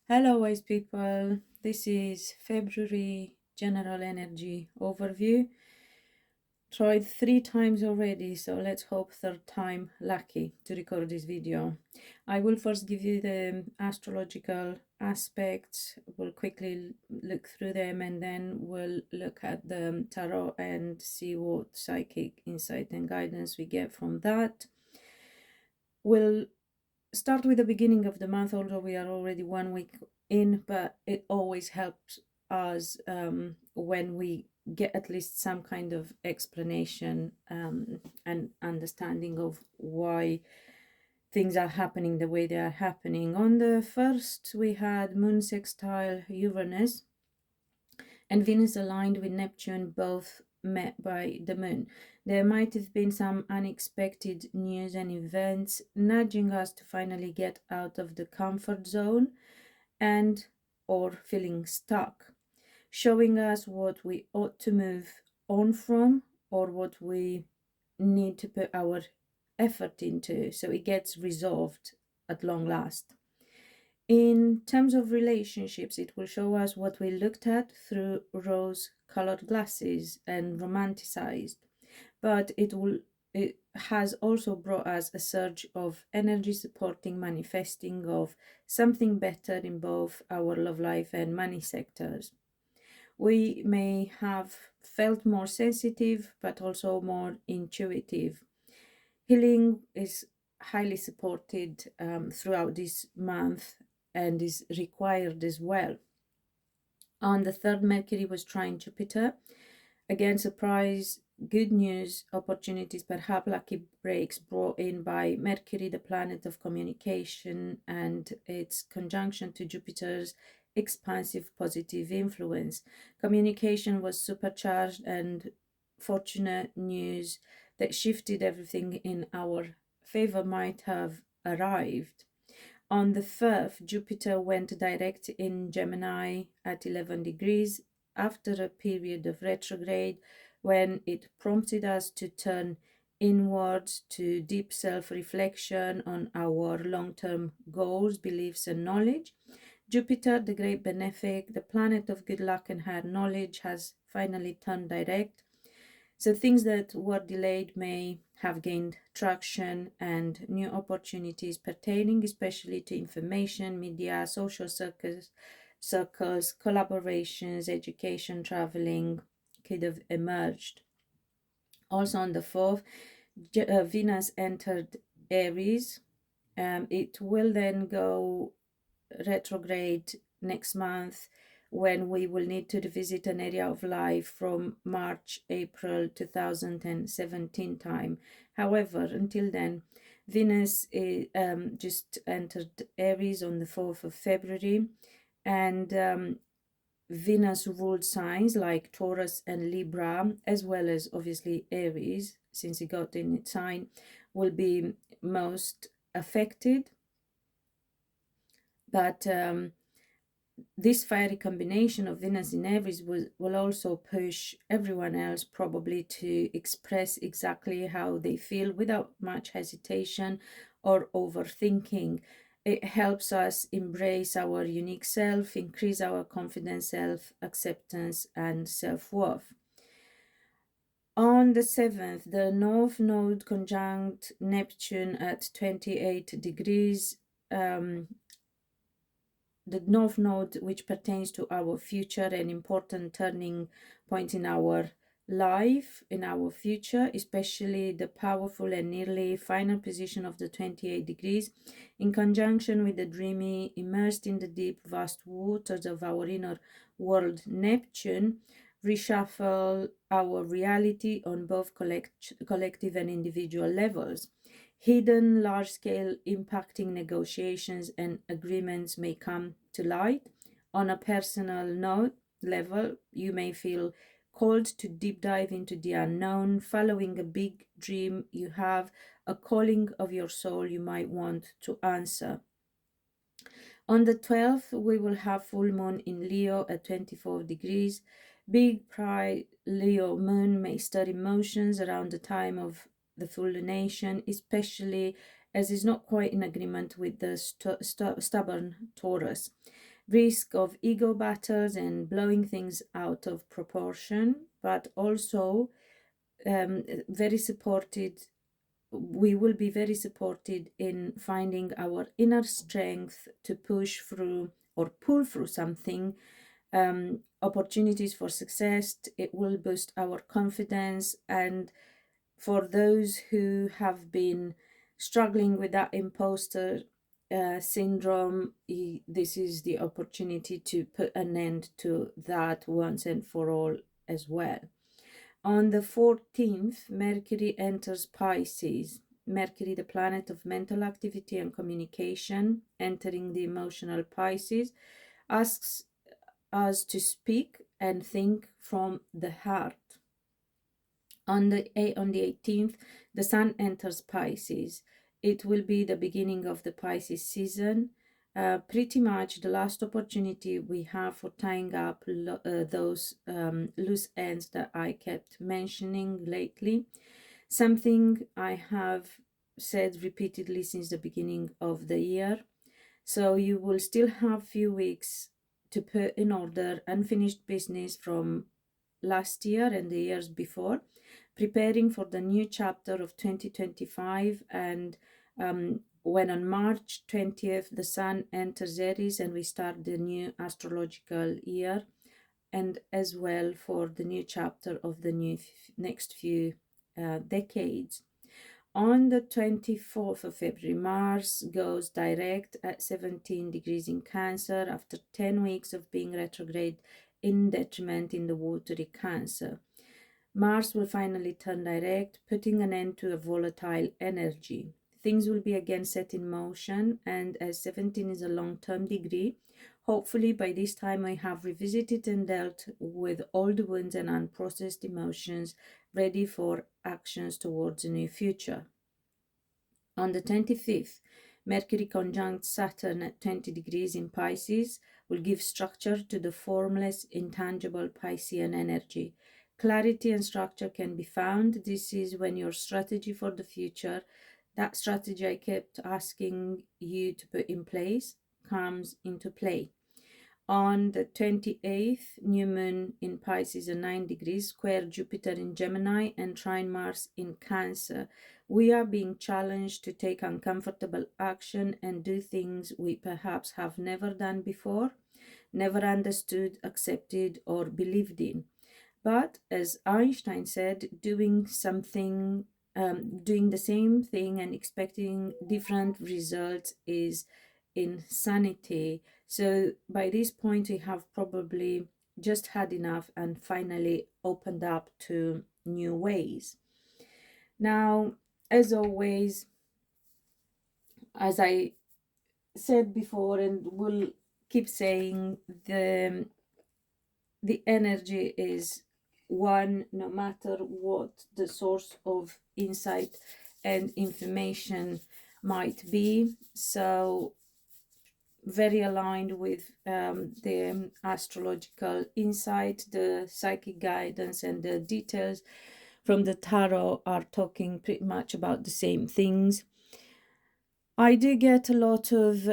Hello, wise people. This is February general energy overview. Tried 3 times already, so let's hope third time lucky to record this video. I will first give you the astrological aspects. We'll quickly look through them and then we'll look at the tarot and see what psychic insight and guidance we get from that. We'll start with the beginning of the month, although we are already 1 week in, but it always helps us when we get at least some kind of explanation and understanding of why things are happening the way they are happening. On the first, we had Moon sextile Uranus and Venus aligned with Neptune, both met by the moon. There might have been some unexpected news and events nudging us to finally get out of the comfort zone and or feeling stuck, showing us what we ought to move on from or what we need to put our effort into so it gets resolved at long last. In terms of relationships, it will show us what we looked at through rose-colored glasses and romanticized, but it has also brought us a surge of energy supporting manifesting of something better in both our love life and money sectors. We may have felt more sensitive, but also more intuitive. Healing is highly supported throughout this month and is required as well. On the third, Mercury was trying Jupiter. Again, surprise, good news, opportunities, perhaps lucky breaks brought in by Mercury, the planet of communication, and its conjunction to Jupiter's expansive positive influence. Communication was supercharged, and fortunate news that shifted everything in our favor might have arrived. On the 1st, Jupiter went direct in Gemini at 11 degrees after a period of retrograde when it prompted us to turn inwards to deep self-reflection on our long-term goals, beliefs, and knowledge. Jupiter, the great benefic, the planet of good luck and higher knowledge, has finally turned direct. So things that were delayed may have gained traction and new opportunities pertaining especially to information, media, social circles, collaborations, education, traveling could have emerged. Also on the 4th, Venus entered Aries. It will then go retrograde next month when we will need to revisit an area of life from March, April 2017 time. However, until then, Venus just entered Aries on the 4th of February, and Venus ruled signs like Taurus and Libra, as well as obviously Aries, since it got in its sign, will be most affected. But this fiery combination of Venus in Aries will also push everyone else probably to express exactly how they feel without much hesitation or overthinking. It helps us embrace our unique self, increase our confidence, self-acceptance, and self-worth. On the 7th, the North Node conjunct Neptune at 28 degrees. The North Node, which pertains to our future, an important turning point in our life, in our future, especially the powerful and nearly final position of the 28 degrees, in conjunction with the dreamy, immersed in the deep, vast waters of our inner world, Neptune, reshuffle our reality on both collective and individual levels. Hidden large-scale impacting negotiations and agreements may come to light. On a personal note level, you may feel called to deep dive into the unknown, following a big dream you have, a calling of your soul you might want to answer. On the 12th, we will have full moon in Leo at 24 degrees. Big pride Leo moon may stir emotions around the time of the full lunation, especially as is not quite in agreement with the stubborn Taurus. risk of ego battles and blowing things out of proportion, but also very supported. We will be very supported in finding our inner strength to push through or pull through something, opportunities for success. It will boost our confidence. And for those who have been struggling with that imposter syndrome, this is the opportunity to put an end to that once and for all as well. On the 14th, Mercury enters Pisces. Mercury, the planet of mental activity and communication, entering the emotional Pisces, asks us to speak and think from the heart. On the 18th, the Sun enters Pisces. It will be the beginning of the Pisces season. Pretty much the last opportunity we have for tying up those loose ends that I kept mentioning lately. Something I have said repeatedly since the beginning of the year. So you will still have few weeks to put in order unfinished business from last year and the years before, preparing for the new chapter of 2025. And when on March 20th the Sun enters Aries and we start the new astrological year, and as well for the new chapter of the next few decades. On the 24th of February, Mars goes direct at 17 degrees in Cancer after 10 weeks of being retrograde in detriment in the watery Cancer. Mars will finally turn direct, putting an end to a volatile energy. Things will be again set in motion, and as 17 is a long-term degree, hopefully by this time I have revisited and dealt with all the wounds and unprocessed emotions, ready for actions towards a new future. On the 25th, Mercury conjunct Saturn at 20 degrees in Pisces will give structure to the formless, intangible Piscean energy. Clarity and structure can be found. This is when your strategy for the future, that strategy I kept asking you to put in place, comes into play. On the 28th, new moon in Pisces at 9 degrees, square Jupiter in Gemini and trine Mars in Cancer. We are being challenged to take uncomfortable action and do things we perhaps have never done before, never understood, accepted, or believed in. But as Einstein said, doing the same thing and expecting different results is insanity. So by this point, we have probably just had enough and finally opened up to new ways. Now, as always, as I said before and will keep saying, the energy is one, no matter what the source of insight and information might be. So very aligned with the astrological insight, the psychic guidance, and the details from the tarot are talking pretty much about the same things. I do get a lot of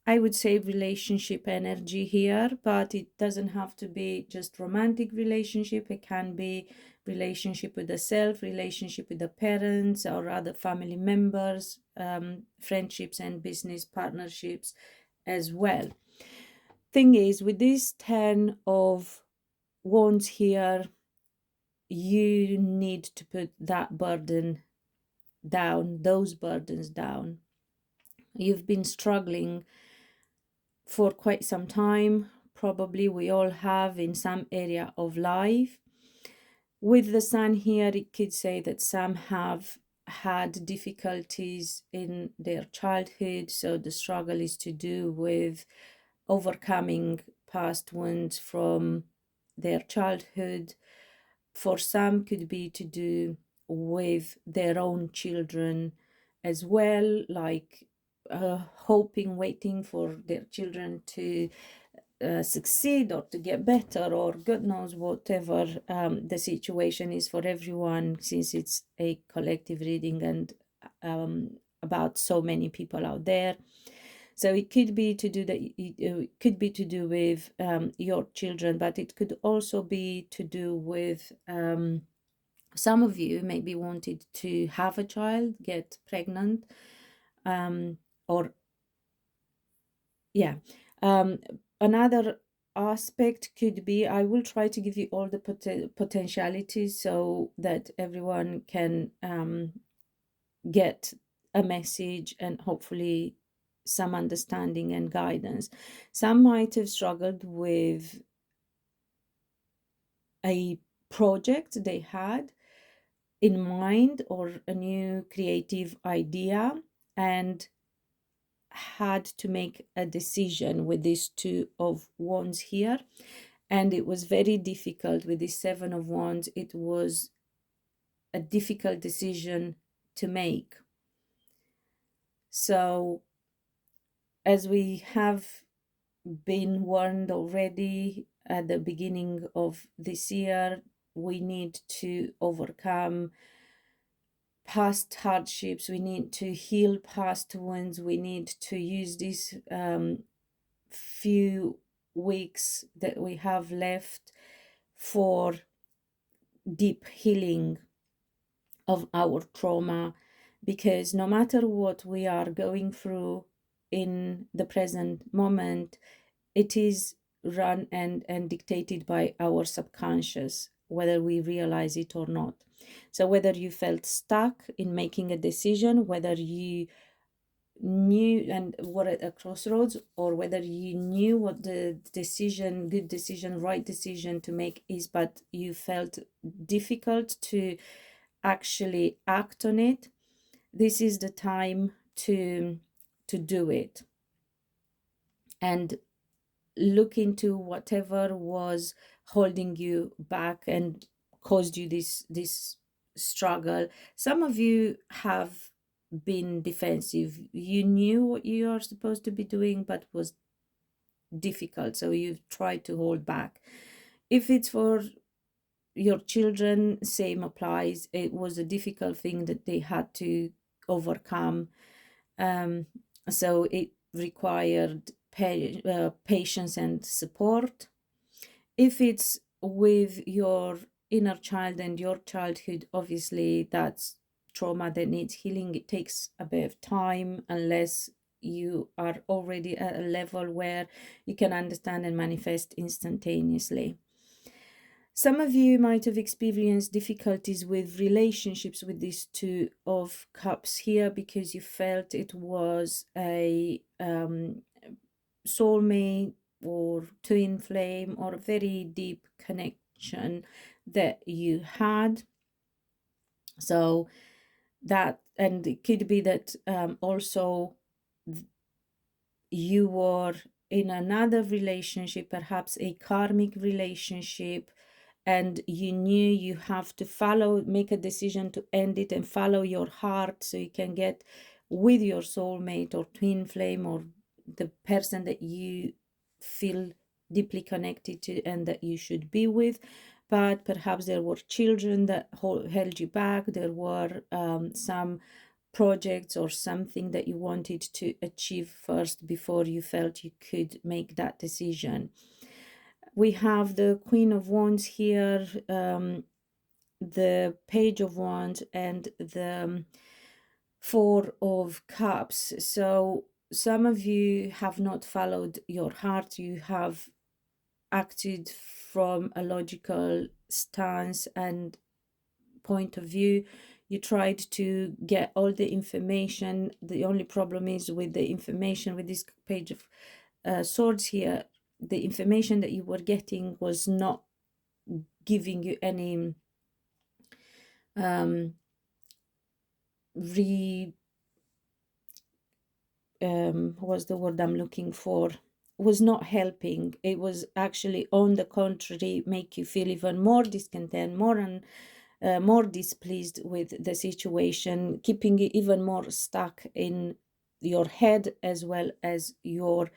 I would say relationship energy here, but it doesn't have to be just romantic relationship. It can be relationship with the self, relationship with the parents or other family members, friendships and business partnerships as well. Thing is, with this 10 of wands here, you need to put that burden down, those burdens down. You've been struggling for quite some time. Probably we all have in some area of life. With the Sun here, it could say that some have had difficulties in their childhood, so the struggle is to do with overcoming past wounds from their childhood. For some could be to do with their own children as well, like hoping, waiting for their children to succeed or to get better, or God knows whatever the situation is for everyone, since it's a collective reading and about so many people out there. So it could be to do that. It could be to do with your children, but it could also be to do with some of you maybe wanted to have a child, get pregnant, or yeah. Another aspect could be, I will try to give you all the potentialities so that everyone can get a message and hopefully some understanding and guidance. Some might have struggled with a project they had in mind or a new creative idea and had to make a decision with these two of wands here, and it was very difficult with the seven of wands. It was a difficult decision to make. So as we have been warned already at the beginning of this year, we need to overcome past hardships, we need to heal past wounds, we need to use these few weeks that we have left for deep healing of our trauma, because no matter what we are going through in the present moment, it is run and dictated by our subconscious, whether we realize it or not. So whether you felt stuck in making a decision, whether you knew and were at a crossroads, or whether you knew what the decision, good decision, right decision to make is, but you felt difficult to actually act on it, this is the time to do it and look into whatever was holding you back and caused you this struggle. Some of you have been defensive. You knew what you are supposed to be doing, but was difficult, so you've tried to hold back. If it's for your children, same applies. It was a difficult thing that they had to overcome, so it required patience and support. If it's with your inner child and your childhood, obviously that's trauma that needs healing. It takes a bit of time, unless you are already at a level where you can understand and manifest instantaneously. Some of you might have experienced difficulties with relationships with these two of cups here, because you felt it was a soulmate or twin flame or a very deep connection that you had. So that, and it could be that also you were in another relationship, perhaps a karmic relationship, and you knew you have to make a decision to end it and follow your heart so you can get with your soulmate or twin flame or the person that you feel deeply connected to and that you should be with. But perhaps there were children that held you back. There were some projects or something that you wanted to achieve first before you felt you could make that decision. We have the Queen of Wands here, the Page of Wands, and the Four of Cups. So some of you have not followed your heart. You have acted from a logical stance and point of view. You tried to get all the information. The only problem is with the information, with this Page of Swords here, the information that you were getting was not giving you any what's the word I'm looking for, was not helping. It was actually, on the contrary, make you feel even more discontent, more displeased with the situation, keeping you even more stuck in your head as well as your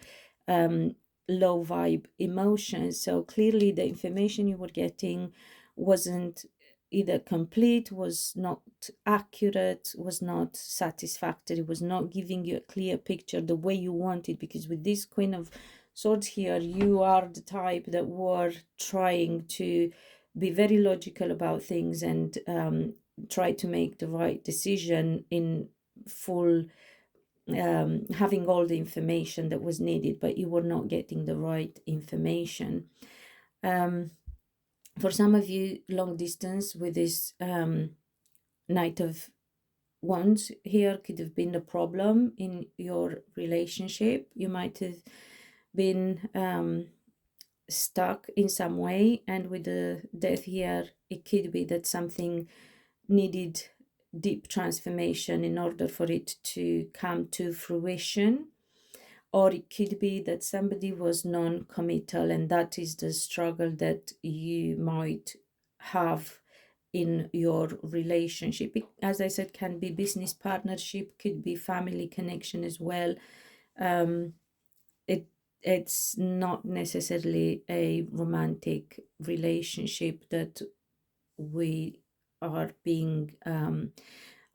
low vibe emotions. So clearly the information you were getting wasn't either complete, was not accurate, was not satisfactory, was not giving you a clear picture the way you wanted. Because with this Queen of Swords here, you are the type that were trying to be very logical about things and try to make the right decision in full, having all the information that was needed, but you were not getting the right information. For some of you, long distance with this Knight of Wands here could have been the problem in your relationship. You might have been stuck in some way, and with the Death here, it could be that something needed deep transformation in order for it to come to fruition. Or it could be that somebody was non-committal, and that is the struggle that you might have in your relationship. As I said, can be business partnership, could be family connection as well. It's not necessarily a romantic relationship that we are being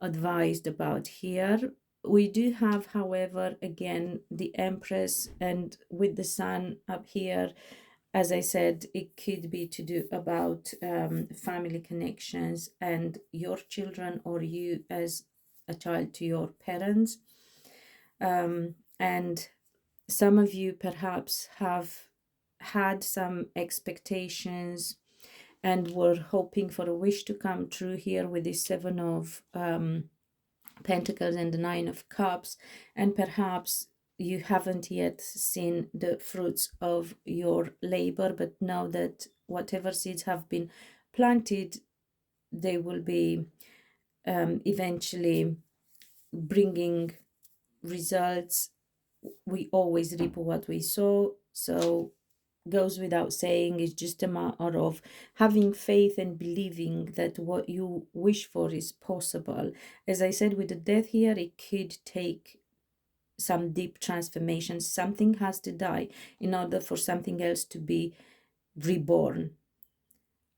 advised about here. We do have, however, again, the Empress, and with the Sun up here, as I said, it could be to do about family connections and your children, or you as a child to your parents. And some of you perhaps have had some expectations and were hoping for a wish to come true here with the Seven of Pentacles and the Nine of Cups, and perhaps you haven't yet seen the fruits of your labor, but know that whatever seeds have been planted, they will be eventually bringing results. We always reap what we sow, so goes without saying. It's just a matter of having faith and believing that what you wish for is possible. As I said, with the Death here, it could take some deep transformation. Something has to die in order for something else to be reborn.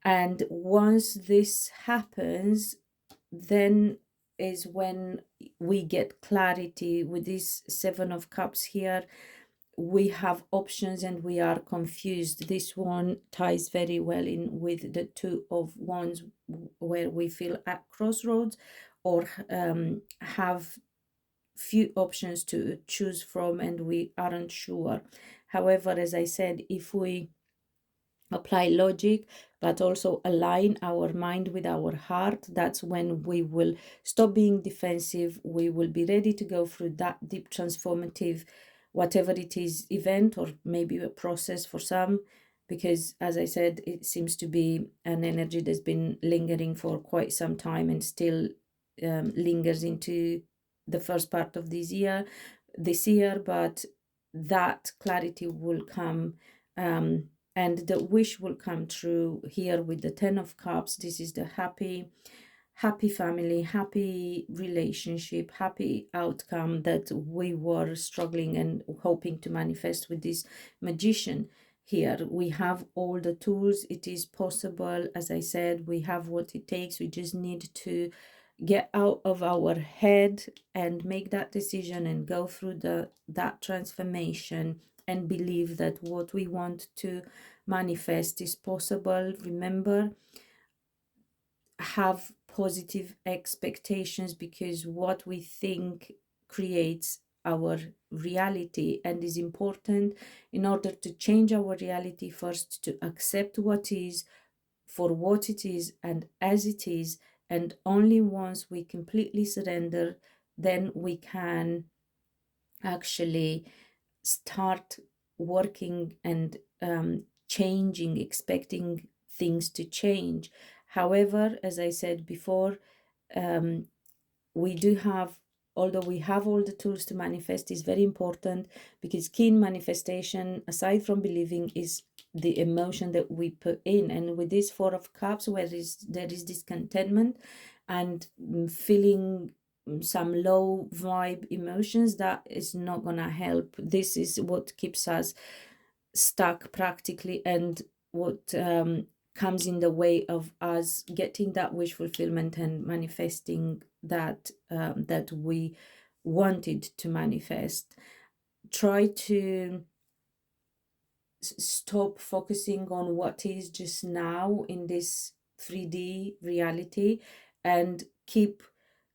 And once this happens, then is when we get clarity. With this Seven of Cups here, we have options and we are confused. This one ties very well in with the Two of Wands, where we feel at crossroads or have few options to choose from and we aren't sure. However, as I said, if we apply logic but also align our mind with our heart, that's when we will stop being defensive. We will be ready to go through that deep transformative, whatever it is, event, or maybe a process for some, because as I said, it seems to be an energy that's been lingering for quite some time and still lingers into the first part of this year, but that clarity will come, and the wish will come true here with the Ten of Cups. This is the happy family, happy relationship, happy outcome that we were struggling and hoping to manifest with this Magician here. We have all the tools. It is possible. As I said, we have what it takes. We just need to get out of our head and make that decision and go through that transformation and believe that what we want to manifest is possible. Remember, have positive expectations, because what we think creates our reality, and is important in order to change our reality first to accept what is for what it is and as it is. And only once we completely surrender, then we can actually start working and changing, expecting things to change. However, as I said before, we do have, although we have all the tools to manifest, is very important, because keen manifestation, aside from believing, is the emotion that we put in. And with this Four of Cups, where there is discontentment and feeling some low vibe emotions, that is not gonna help. This is what keeps us stuck practically, and what comes in the way of us getting that wish fulfillment and manifesting that that we wanted to manifest. Try to stop focusing on what is just now in this 3D reality, and keep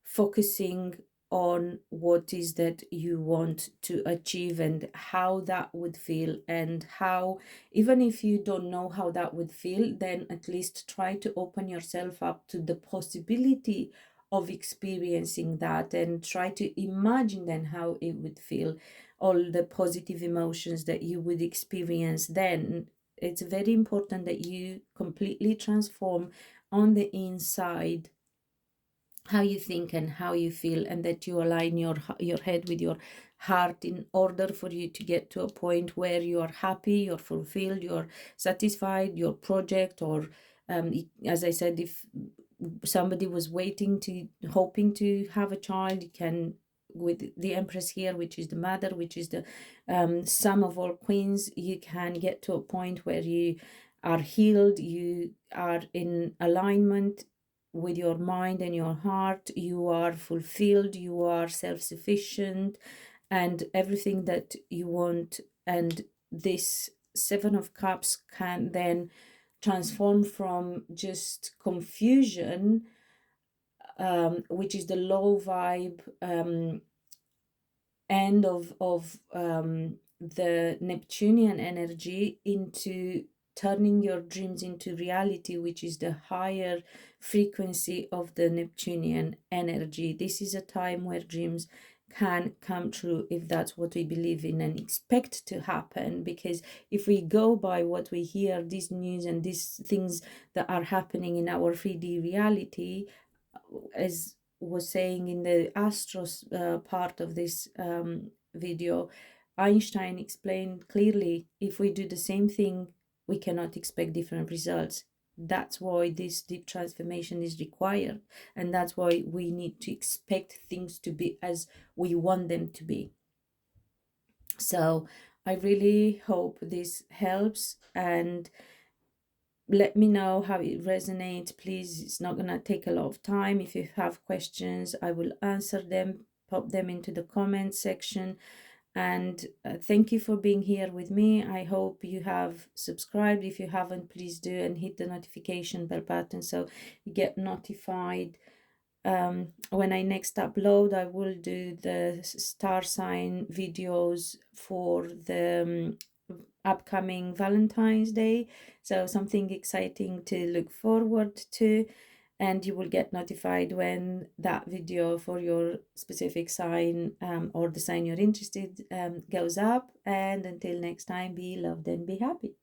focusing on what is that you want to achieve and how that would feel, and how, even if you don't know how that would feel, then at least try to open yourself up to the possibility of experiencing that, and try to imagine then how it would feel, all the positive emotions that you would experience then. It's very important that you completely transform on the inside how you think and how you feel, and that you align your head with your heart, in order for you to get to a point where you are happy, you're fulfilled, you're satisfied, your project, or as I said, if somebody was hoping to have a child, you can, with the Empress here, which is the mother, which is the sum of all queens, you can get to a point where you are healed, you are in alignment with your mind and your heart, you are fulfilled, you are self-sufficient, and everything that you want. And this Seven of Cups can then transform from just confusion, which is the low vibe end of the Neptunian energy, into turning your dreams into reality, which is the higher frequency of the Neptunian energy. This is a time where dreams can come true if that's what we believe in and expect to happen. Because if we go by what we hear, these news and these things that are happening in our 3D reality, as was saying in the astros part of this video, Einstein explained clearly, if we do the same thing, we cannot expect different results. That's why this deep transformation is required, and that's why we need to expect things to be as we want them to be. So I really hope this helps, and let me know how it resonates, please. It's not gonna take a lot of time. If you have questions, I will answer them, pop them into the comment section. And thank you for being here with me. I hope you have subscribed. If you haven't, please do, and hit the notification bell button so you get notified when I next upload. I will do the star sign videos for the upcoming Valentine's Day, so something exciting to look forward to, and you will get notified when that video for your specific sign or the sign you're interested goes up. And until next time, be loved and be happy.